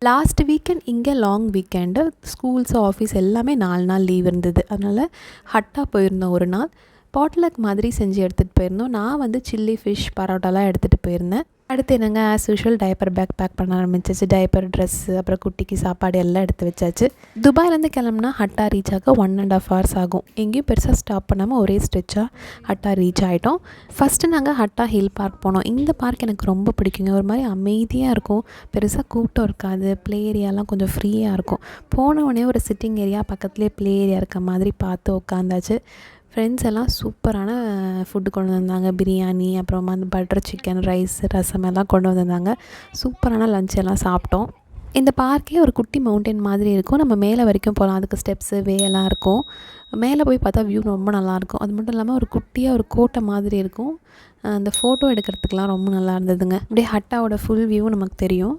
Last weekend இங்கே long weekend. Schools, office எல்லாமே 4 நாள் லீவ் இருந்தது. அதனால் ஹட்டா போயிருந்தோம் ஒரு நாள். பாட்லக் மாதிரி செஞ்சு எடுத்துகிட்டு போயிருந்தோம். நான் வந்து சில்லி ஃபிஷ் பரோட்டாலாம் எடுத்துகிட்டு போயிருந்தேன். அடுத்து என்னங்க, as usual diaper bag pack பண்ண ஆரம்பிச்சிச்சு. டைப்பர், ட்ரெஸ்ஸு, அப்புறம் குட்டிக்கு சாப்பாடு எல்லாம் எடுத்து வச்சாச்சு. துபாயிலேருந்து கிளம்புனா ஹட்டா ரீச் ஆக 1.5 hours ஆகும். எங்கேயும் பெருசாக ஸ்டாப் பண்ணாமல் ஒரே ஸ்ட்ரெச்சாக ஹட்டா ரீச் ஆகிட்டோம். ஃபஸ்ட்டு நாங்கள் ஹட்டா ஹில் பார்க் போனோம். இந்த பார்க் எனக்கு ரொம்ப பிடிக்குங்க. ஒரு மாதிரி அமைதியாக இருக்கும், பெருசாக கூட்டம் இருக்காது, ப்ளே ஏரியாலாம் கொஞ்சம் ஃப்ரீயாக இருக்கும். போன உடனே ஒரு சிட்டிங் ஏரியா பக்கத்துலேயே ப்ளே ஏரியா இருக்க மாதிரி பார்த்து உட்காந்தாச்சு. ஃப்ரெண்ட்ஸ் எல்லாம் சூப்பரான ஃபுட்டு கொண்டு வந்தாங்க. பிரியாணி, அப்புறமா அந்த பட்டர் சிக்கன், ரைஸ், ரசம் எல்லாம் கொண்டு வந்திருந்தாங்க. சூப்பரான லஞ்ச் எல்லாம் சாப்பிட்டோம். இந்த பார்க்கே ஒரு குட்டி மவுண்டன் மாதிரி இருக்கும். நம்ம மேலே வரைக்கும் போகலாம். அதுக்கு ஸ்டெப்ஸு, வே எல்லாம் இருக்கும். மேலே போய் பார்த்தா வியூ ரொம்ப நல்லாயிருக்கும். அது மட்டும் இல்லாமல் ஒரு குட்டியாக ஒரு கோட்டை மாதிரி இருக்கும். அந்த ஃபோட்டோ எடுக்கிறதுக்கெலாம் ரொம்ப நல்லா இருந்ததுங்க. அப்படியே ஹட்டாவோட ஃபுல் வியூ நமக்கு தெரியும்.